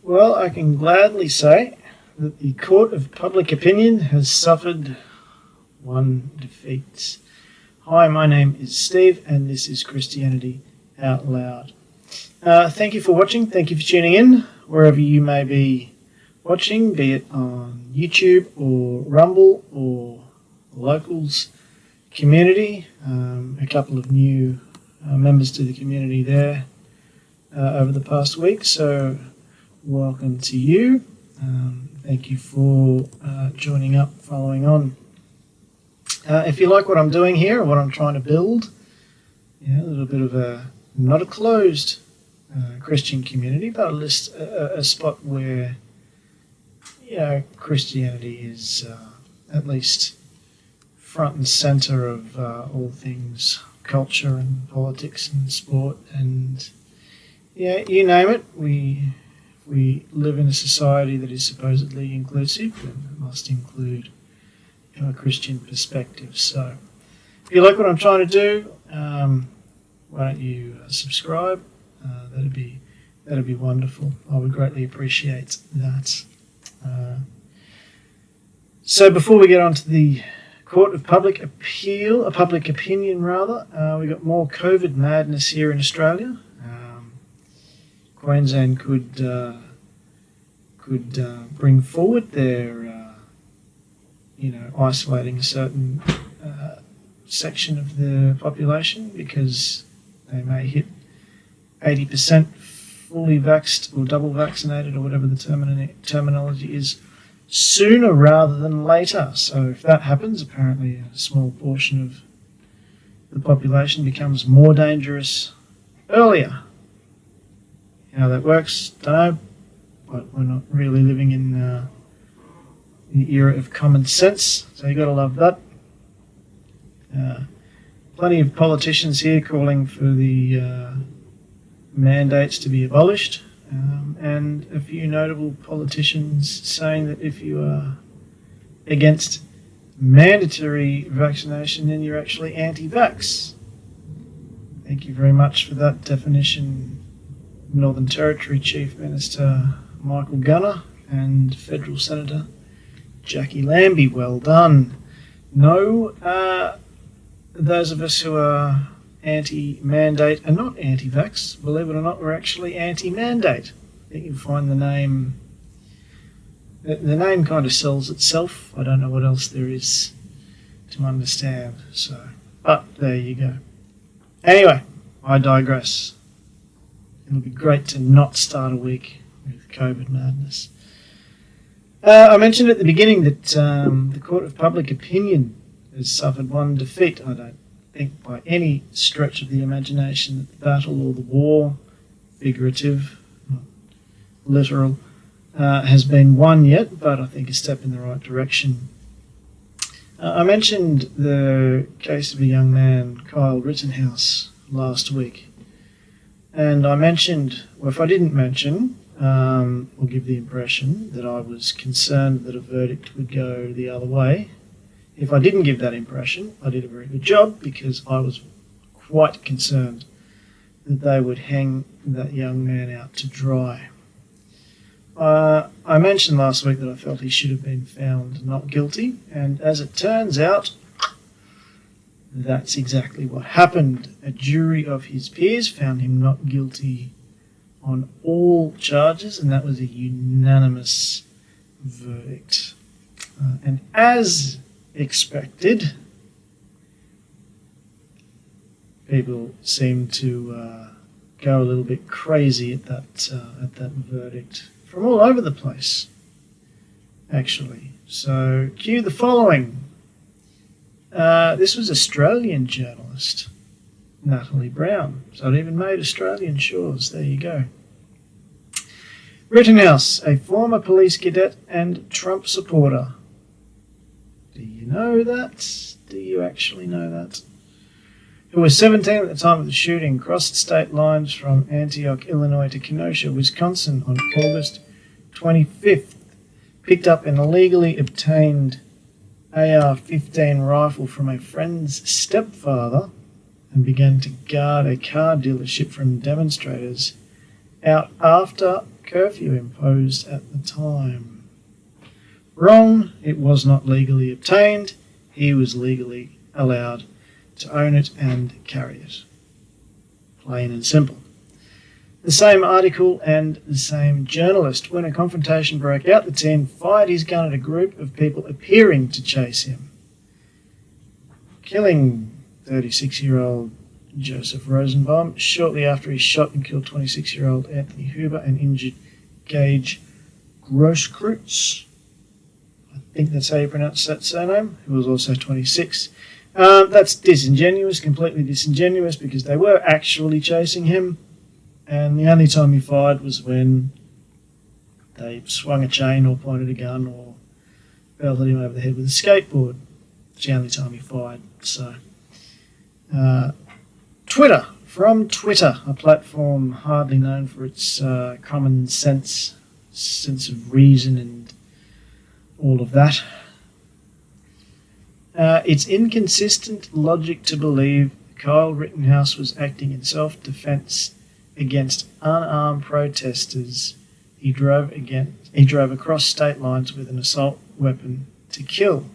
Well, I can gladly say that the court of public opinion has suffered one defeat. Hi, my name is Steve, and this is Christianity Out Loud. Thank you for watching. Thank you for tuning in, wherever you may be watching, be it on YouTube or Rumble or Locals community. A couple of new members to the community there over the past week, so welcome to you. Thank you for joining up, following on. If you like what I'm doing here, or what I'm trying to build, a little bit of not a closed Christian community, but a spot where Christianity is at least front and center of all things culture and politics and sport and you name it. We live in a society that is supposedly inclusive and must include a Christian perspective. So if you like what I'm trying to do, why don't you subscribe? That'd be wonderful. I would greatly appreciate that. So before we get on to the Court of Public Appeal, a public opinion rather, we got more COVID madness here in Australia. Queensland could bring forward their isolating a certain section of the population because they may hit 80% fully vaxxed or double vaccinated or whatever the terminology is sooner rather than later. So if that happens, apparently a small portion of the population becomes more dangerous earlier. How that works, don't know, but we're not really living in the era of common sense, so you got to love that. Plenty of politicians here calling for the mandates to be abolished, and a few notable politicians saying that if you are against mandatory vaccination, then you're actually anti-vax. Thank you very much for that definition, Northern Territory Chief Minister Michael Gunner and Federal Senator Jackie Lambie. Well done. No, those of us who are anti-mandate and not anti-vax, believe it or not, we're actually anti-mandate. I think you'll find the name kind of sells itself. I don't know what else there is to understand. So, but there you go. Anyway, I digress. It'll be great to not start a week with COVID madness. I mentioned at the beginning that the Court of Public Opinion has suffered one defeat. I don't think by any stretch of the imagination that the battle or the war, figurative, not literal, has been won yet, but I think a step in the right direction. I mentioned the case of a young man, Kyle Rittenhouse, last week. And I mentioned, or if I didn't mention, or give the impression that I was concerned that a verdict would go the other way. If I didn't give that impression, I did a very good job because I was quite concerned that they would hang that young man out to dry. I mentioned last week that I felt he should have been found not guilty, and as it turns out, that's exactly what happened. A jury of his peers found him not guilty on all charges, and that was a unanimous verdict. And as expected, people seem to go a little bit crazy at that verdict from all over the place, actually. So, cue the following. This was Australian journalist Natalie Brown, so it even made Australian shores. There you go. Rittenhouse, a former police cadet and Trump supporter. Do you know that? Do you actually know that? Who was 17 at the time of the shooting, crossed state lines from Antioch, Illinois to Kenosha, Wisconsin on August 25th, picked up an illegally obtained AR-15 rifle from a friend's stepfather and began to guard a car dealership from demonstrators out after curfew imposed at the time. Wrong, it was not legally obtained. He was legally allowed to own it and carry it. Plain and simple. The same article and the same journalist, when a confrontation broke out, the teen fired his gun at a group of people appearing to chase him, killing 36-year-old Joseph Rosenbaum shortly after he shot and killed 26-year-old Anthony Huber and injured Gage Grosskreutz. I think that's how you pronounce that surname, who was also 26. That's disingenuous, completely disingenuous, because they were actually chasing him, and the only time he fired was when they swung a chain or pointed a gun or belted him over the head with a skateboard. It's the only time he fired. So, Twitter. From Twitter, a platform hardly known for its common sense of reason and all of that. It's inconsistent logic to believe Kyle Rittenhouse was acting in self-defense against unarmed protesters. He drove across state lines with an assault weapon to kill.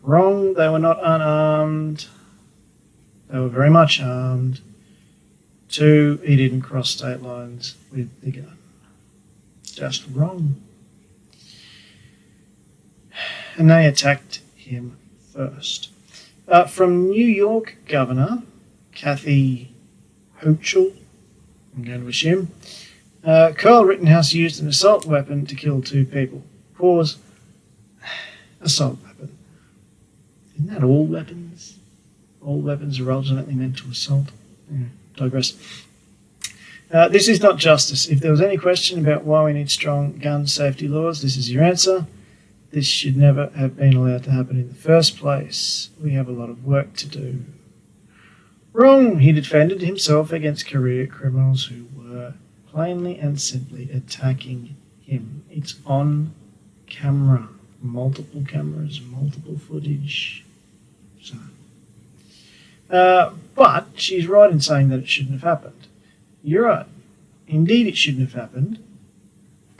Wrong, they were not unarmed. They were very much armed. 2, he didn't cross state lines with the gun. Just wrong. And they attacked him first. From New York Governor Kathy Hochul, I'm going to assume, Kyle Rittenhouse used an assault weapon to kill 2 people. Pause. Assault weapon. Isn't that all weapons? All weapons are ultimately meant to assault. Digress. This is not justice. If there was any question about why we need strong gun safety laws, this is your answer. This should never have been allowed to happen in the first place. We have a lot of work to do. Wrong. He defended himself against career criminals who were plainly and simply attacking him. It's on camera. Multiple cameras, multiple footage. So, but she's right in saying that it shouldn't have happened. You're right. Indeed, it shouldn't have happened.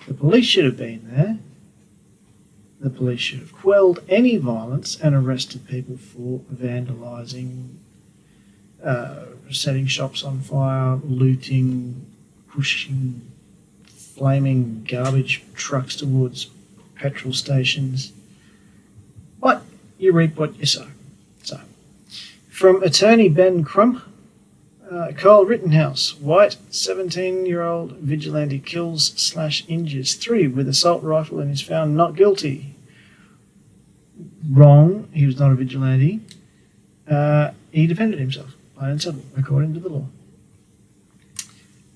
The police should have been there. The police should have quelled any violence and arrested people for vandalising, setting shops on fire, looting, pushing flaming garbage trucks towards petrol stations. But you reap what you sow. So, from attorney Ben Crump, Kyle Rittenhouse, white, 17-year-old vigilante kills/injures 3 with assault rifle and is found not guilty. Wrong, he was not a vigilante. He defended himself, plain and simple, according to the law.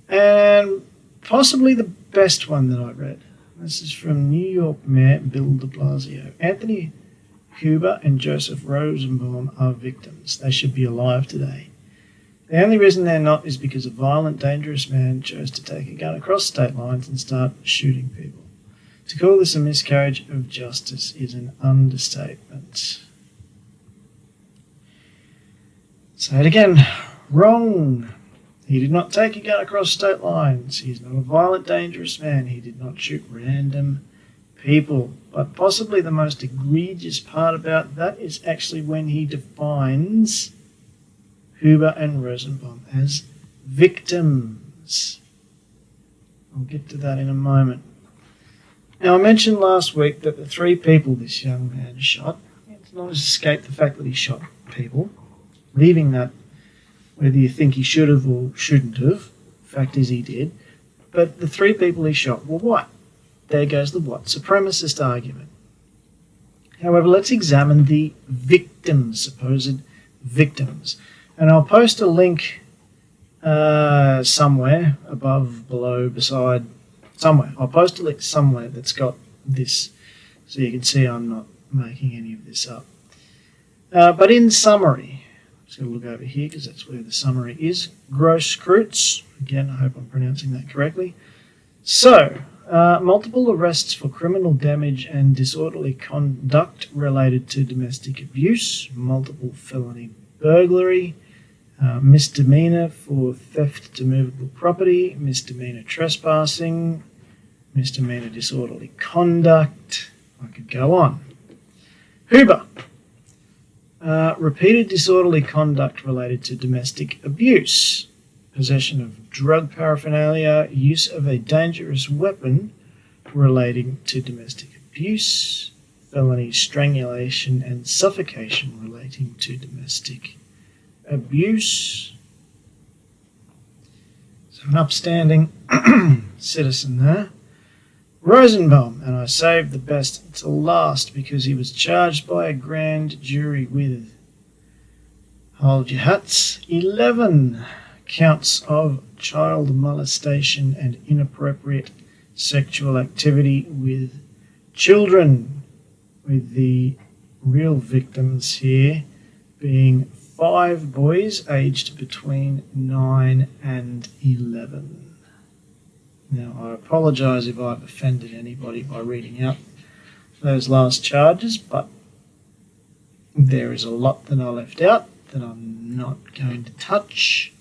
And possibly the best one that I read. This is from New York Mayor Bill de Blasio. Anthony Huber and Joseph Rosenbaum are victims. They should be alive today. The only reason they're not is because a violent, dangerous man chose to take a gun across state lines and start shooting people. To call this a miscarriage of justice is an understatement. Say it again. Wrong. He did not take a gun across state lines. He is not a violent, dangerous man. He did not shoot random people. But possibly the most egregious part about that is actually when he defines Huber and Rosenbaum as victims. I'll get to that in a moment. Now, I mentioned last week that the 3 people this young man shot, it's not escaped the fact that he shot people, leaving that whether you think he should have or shouldn't have. Fact is he did. But the 3 people he shot were white. There goes the white supremacist argument. However, let's examine the victims, supposed victims. And I'll post a link somewhere, above, below, beside, somewhere. I'll post a link somewhere that's got this, so you can see I'm not making any of this up. But in summary, I'm just going to look over here because that's where the summary is. Grosskreutz, again, I hope I'm pronouncing that correctly. So, multiple arrests for criminal damage and disorderly conduct related to domestic abuse, multiple felony burglary, Misdemeanor for theft to movable property, misdemeanor trespassing, misdemeanor disorderly conduct. I could go on. Hoover. Repeated disorderly conduct related to domestic abuse, possession of drug paraphernalia, use of a dangerous weapon relating to domestic abuse, felony strangulation and suffocation relating to domestic abuse. So an upstanding citizen there. Rosenbaum, and I saved the best till last because he was charged by a grand jury with, hold your hats, 11 counts of child molestation and inappropriate sexual activity with children, with the real victims here being 5 boys aged between 9 and 11. Now, I apologise if I've offended anybody by reading out those last charges, but there is a lot that I left out that I'm not going to touch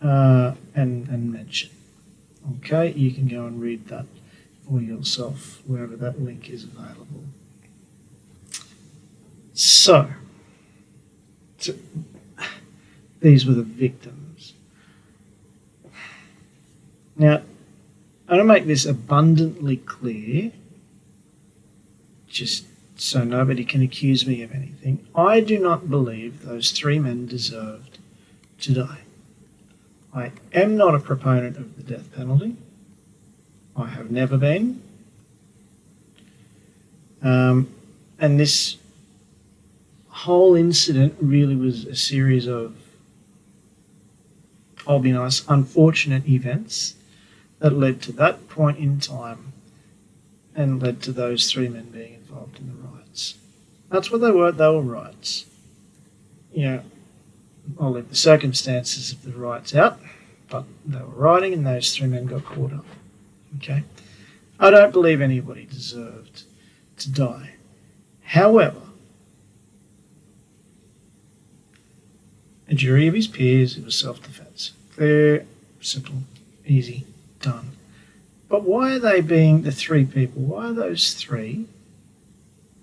and mention. Okay, you can go and read that for yourself, wherever that link is available. So these were the victims. Now, I want to make this abundantly clear, just so nobody can accuse me of anything. I do not believe those 3 men deserved to die. I am not a proponent of the death penalty. I have never been. And this whole incident really was a series of, I'll be nice, unfortunate events that led to that point in time and led to those 3 men being involved in the riots. That's what they were riots. You know, I'll leave the circumstances of the riots out, but they were rioting and those 3 men got caught up. Okay? I don't believe anybody deserved to die. However, a jury of his peers, it was self-defense. Clear, simple, easy, done. But why are they being the 3 people? Why are those 3,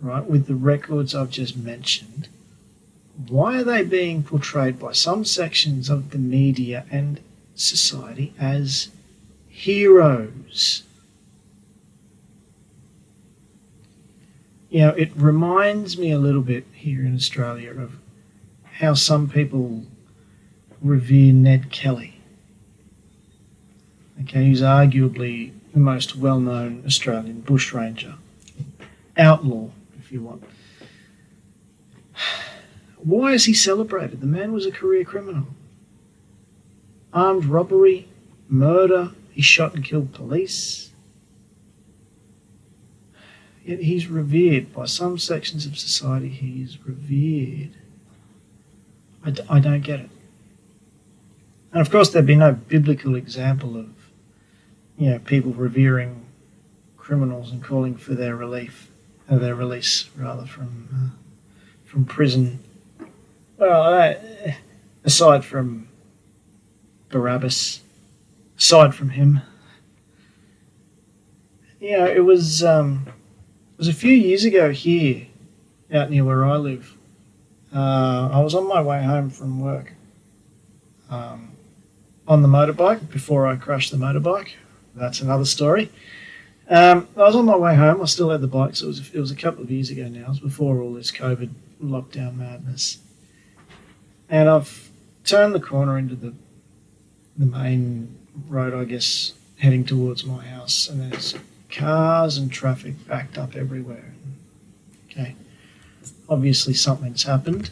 right, with the records I've just mentioned, why are they being portrayed by some sections of the media and society as heroes? You know, it reminds me a little bit here in Australia of how some people revere Ned Kelly. Okay, he's arguably the most well-known Australian bushranger, outlaw, if you want. Why is he celebrated? The man was a career criminal. Armed robbery, murder, he shot and killed police. Yet he's revered by some sections of society. He is revered. I don't get it. And of course, there'd be no biblical example of, you know, people revering criminals and calling for their release rather from prison. Well, aside from Barabbas, aside from him, you know, it was a few years ago here, out near where I live. I was on my way home from work on the motorbike before I crashed the motorbike. That's another story. I was on my way home. I still had the bike, so it was a couple of years ago now. It was before all this COVID lockdown madness. And I've turned the corner into the main road, I guess, heading towards my house, and there's cars and traffic backed up everywhere. Okay, obviously something's happened.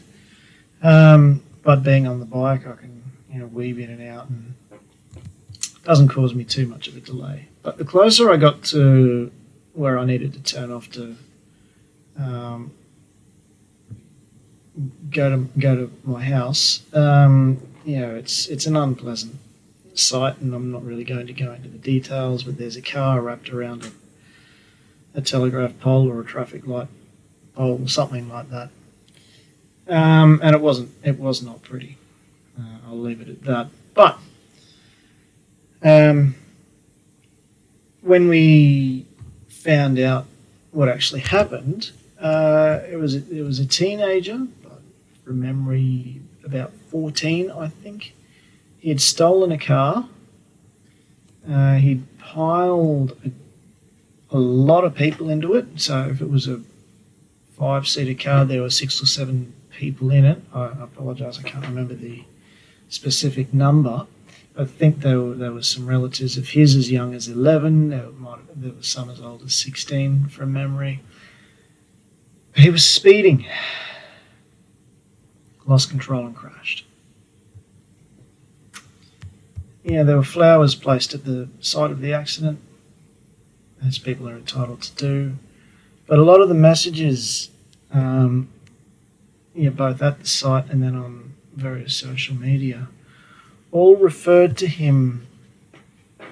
But being on the bike, I can, you know, weave in and out, and it doesn't cause me too much of a delay. But the closer I got to where I needed to turn off to go to my house, you know, it's an unpleasant sight, and I'm not really going to go into the details, but there's a car wrapped around a telegraph pole or a traffic light pole or something like that. And it was not pretty. I'll leave it at that. But when we found out what actually happened, it was a teenager, from memory, about 14, I think. He had stolen a car. He'd piled a lot of people into it. So if it was a 5-seater car, there were 6 or 7 people in it. I apologise, I can't remember the specific number. I think there were some relatives of his as young as 11. There was some as old as 16 from memory. He was speeding, lost control and crashed. Yeah, there were flowers placed at the site of the accident, as people are entitled to do. But a lot of the messages, both at the site and then on various social media, all referred to him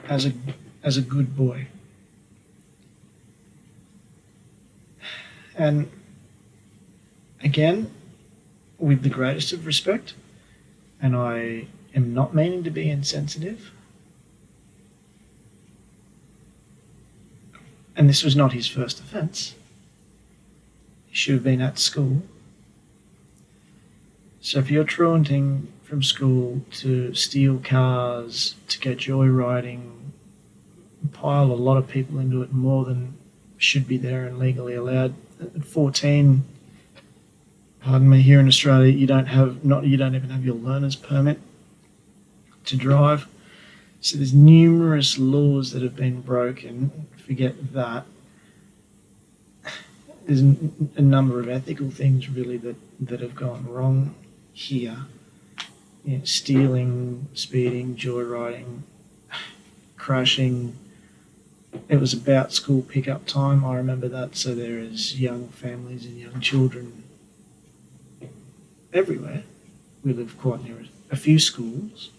as a good boy. And again, with the greatest of respect, and I am not meaning to be insensitive, and this was not his first offence. He should have been at school. So if you're truanting from school to steal cars, to go joyriding, pile a lot of people into it, more than should be there and legally allowed. At 14, pardon me, here in Australia, you don't even have your learner's permit to drive. So there's numerous laws that have been broken. Forget that. There's a number of ethical things really that have gone wrong here. Stealing, speeding, joyriding, crashing. It was about school pickup time, I remember that, so there is young families and young children everywhere. We live quite near a few schools.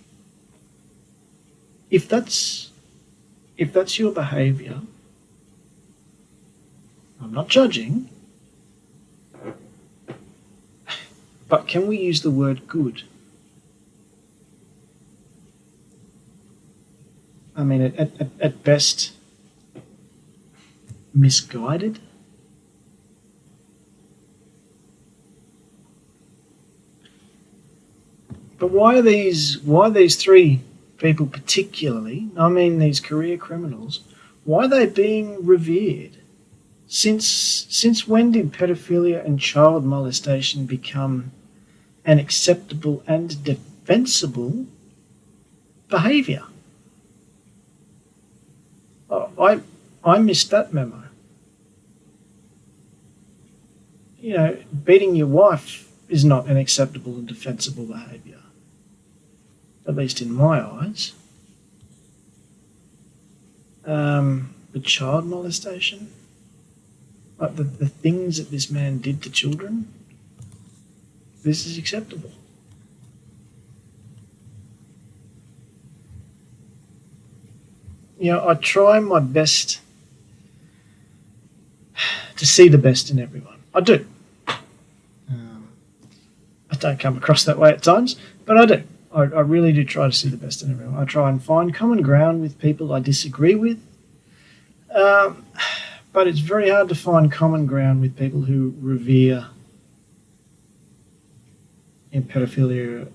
If that's your behaviour, I'm not judging, but can we use the word good? I mean, at best, misguided. But why are these 3 people particularly, I mean these career criminals, why are they being revered? Since when did pedophilia and child molestation become an acceptable and defensible behaviour? Oh, I missed that memo. Beating your wife is not an acceptable and defensible behaviour, at least in my eyes. But child molestation, like the things that this man did to children, this is acceptable. I try my best to see the best in everyone. I do. I don't come across that way at times, but I do. I really do try to see the best in everyone. I try and find common ground with people I disagree with, but it's very hard to find common ground with people who revere pedophilia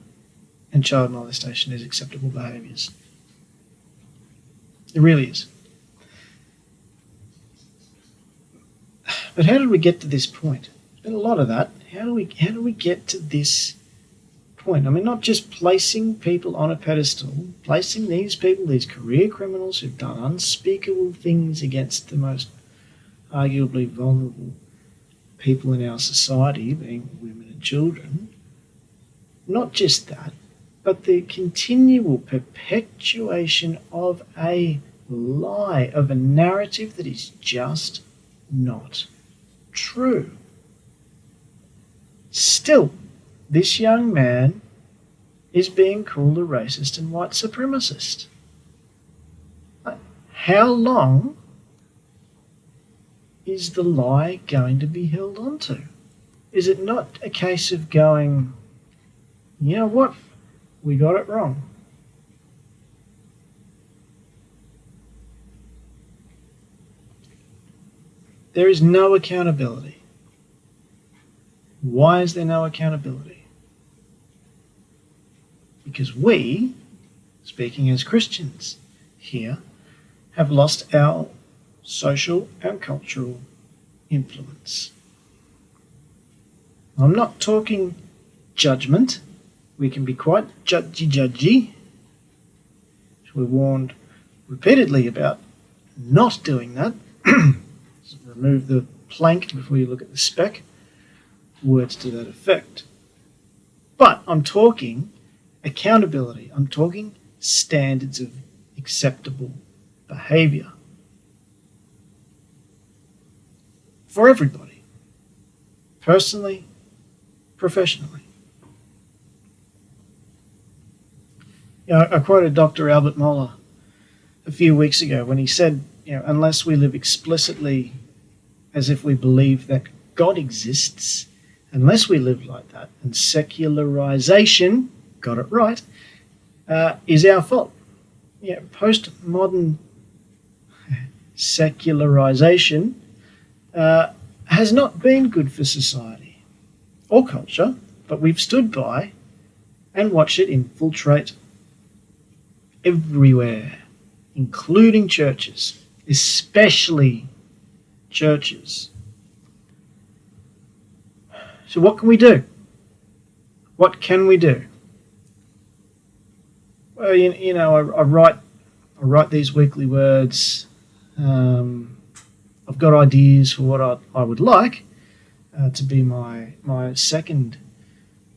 and child molestation as acceptable behaviours. It really is. But how did we get to this point? There's been a lot of that. How do we get to this point? I mean, not just placing people on a pedestal, placing these people, these career criminals who've done unspeakable things against the most arguably vulnerable people in our society, being women and children. Not just that, but the continual perpetuation of a lie, of a narrative that is just not true. Still, this young man is being called a racist and white supremacist. How long is the lie going to be held on to? Is it not a case of going, you know what, we got it wrong. There is no accountability. Why is there no accountability? Because we, speaking as Christians here, have lost our social and cultural influence. I'm not talking judgment. We can be quite judgy. We're warned repeatedly about not doing that. Remove the plank before you look at the spec. Words to that effect. But I'm talking accountability. I'm talking standards of acceptable behaviour for everybody, personally, professionally. I quoted Dr. Albert Mohler a few weeks ago when he said, unless we live explicitly as if we believe that God exists, unless we live like that, and secularization, got it right, is our fault. Postmodern secularization has not been good for society or culture, but we've stood by and watched it infiltrate everywhere, including churches, especially churches. So what can we do? What can we do? Well, I write these weekly words. I've got ideas for what I would like to be my second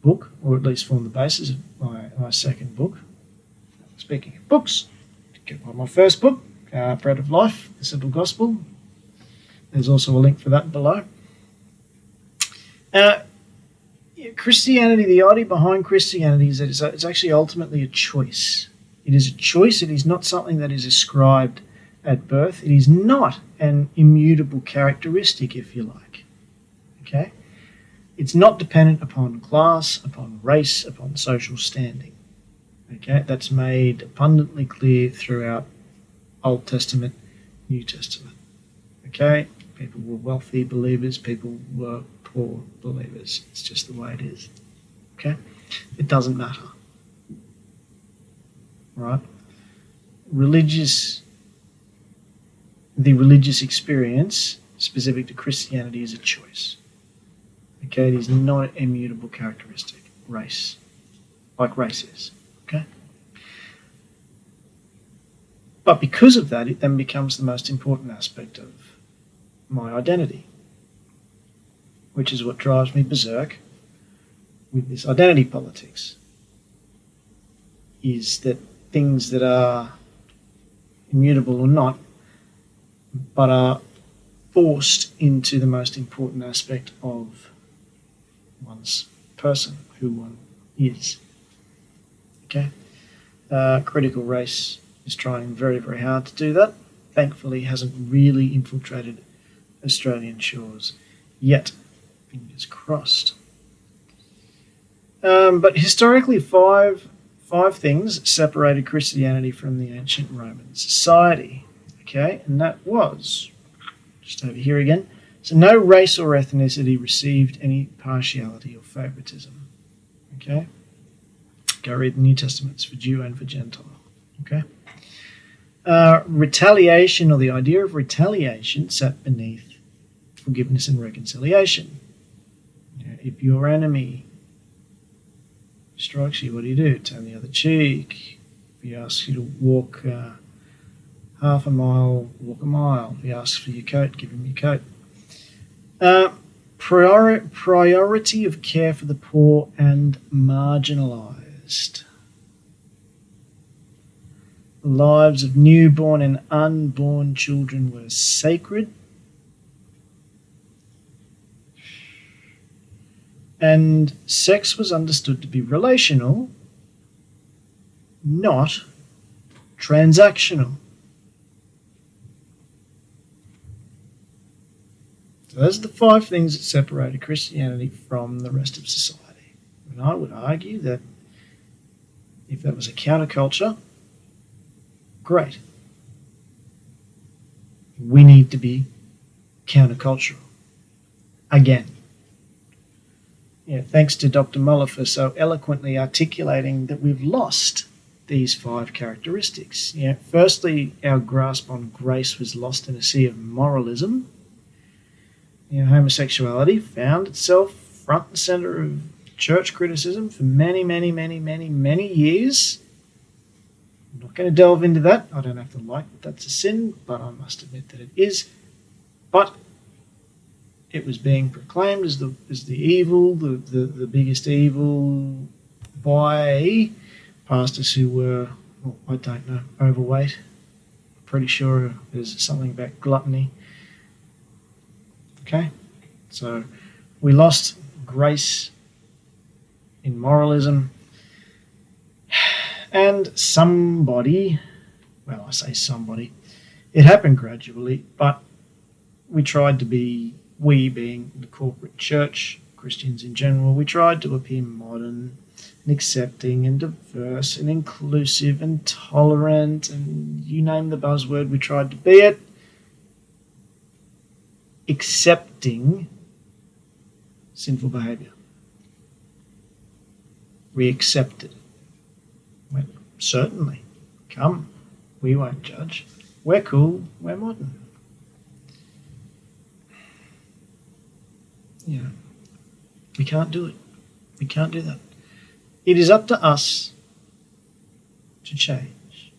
book, or at least form the basis of my second book. Speaking of books, get my first book, Bread of Life, The Simple Gospel. There's also a link for that below. Christianity, the idea behind Christianity is that it's actually ultimately a choice. It is a choice. It is not something that is ascribed at birth. It is not an immutable characteristic, if you like. Okay? It's not dependent upon class, upon race, upon social standing. Okay? That's made abundantly clear throughout Old Testament, New Testament. Okay? People were wealthy believers, people were poor believers. It's just the way it is. Okay? It doesn't matter. Right? The religious experience specific to Christianity is a choice. Okay? It is not an immutable characteristic. Race. Like race is. Okay? But because of that, it then becomes the most important aspect of my identity, which is what drives me berserk with this identity politics, is that things that are immutable or not, but are forced into the most important aspect of one's person, who one is. Okay? Critical race is trying very, very hard to do that. Thankfully, hasn't really infiltrated Australian shores yet. Fingers crossed. But historically, five things separated Christianity from the ancient Roman society. Okay, and that was, just over here again, so no race or ethnicity received any partiality or favoritism. Okay? Go read the New Testaments for Jew and for Gentile. Okay? Retaliation, or the idea of retaliation, sat beneath forgiveness and reconciliation. If your enemy strikes you, what do? Turn the other cheek. If he asks you to walk half a mile, walk a mile. If he asks for your coat, give him your coat. Priority of care for the poor and marginalised. The lives of newborn and unborn children were sacred. And sex was understood to be relational, not transactional. So those are the five things that separated Christianity from the rest of society. And I would argue that If that was a counterculture, great. We need to be countercultural. Again. Yeah, thanks to Dr. Muller for so eloquently articulating that we've lost these 5 characteristics. Firstly, our grasp on grace was lost in a sea of moralism. Homosexuality found itself front and center of church criticism for many, many, many, many, many years. I'm not going to delve into that. I don't have to like that that's a sin, but I must admit that it is. But it was being proclaimed as the evil, the biggest evil by pastors who were, well, I don't know, overweight. I'm pretty sure there's something about gluttony. Okay, so we lost grace in moralism, and somebody, well, I say somebody, it happened gradually, but we tried to be, we being the corporate church, Christians in general, we tried to appear modern and accepting and diverse and inclusive and tolerant, and you name the buzzword, we tried to be it. Accepting sinful behavior. We accepted. Went, certainly. Come. We won't judge. We're cool. We're modern. We can't do it. We can't do that. It is up to us to change,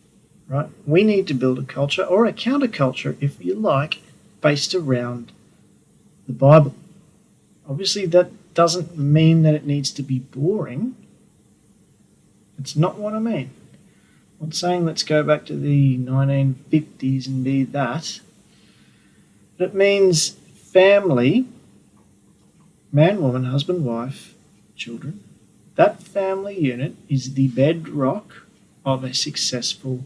right? We need to build a culture, or a counterculture, if you like, based around the Bible. Obviously, that doesn't mean that it needs to be boring. It's not what I mean. I'm not saying let's go back to the 1950s and be that. It means family, man, woman, husband, wife, children. That family unit is the bedrock of a successful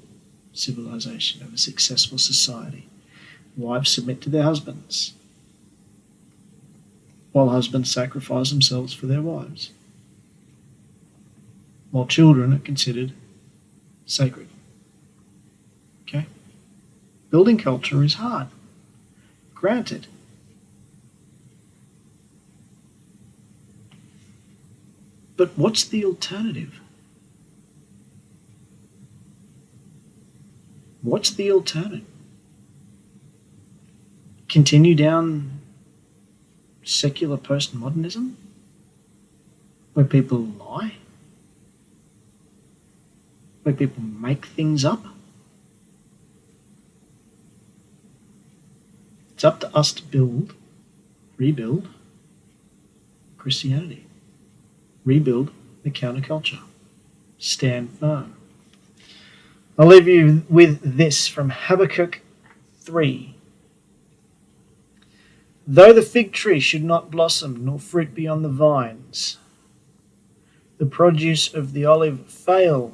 civilization, of a successful society. Wives submit to their husbands, while husbands sacrifice themselves for their wives, while children are considered sacred. Okay? Building culture is hard. Granted. But what's the alternative? What's the alternative? Continue down secular postmodernism, where people lie, where people make things up? It's up to us to rebuild Christianity. Rebuild the counterculture. Stand firm. I'll leave you with this from Habakkuk 3. Though the fig tree should not blossom, nor fruit be on the vines, the produce of the olive fail,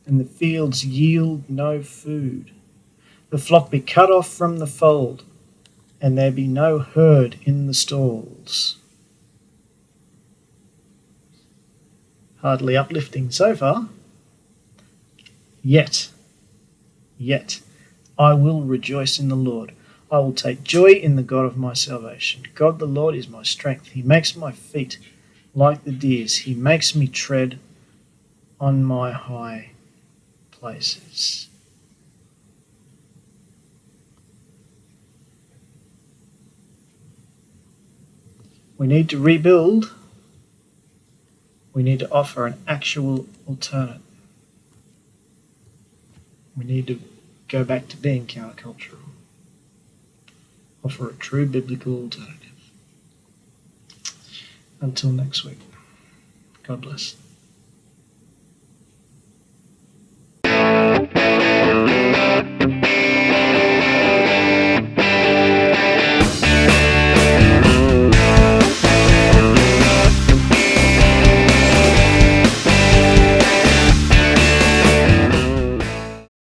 and the fields yield no food, the flock be cut off from the fold, and there be no herd in the stalls. Hardly uplifting so far. Yet, I will rejoice in the Lord. I will take joy in the God of my salvation. God the Lord is my strength. He makes my feet like the deer's. He makes me tread on my high places. We need to rebuild. We need to offer an actual alternate. We need to go back to being countercultural. Offer a true biblical alternative. Until next week, God bless.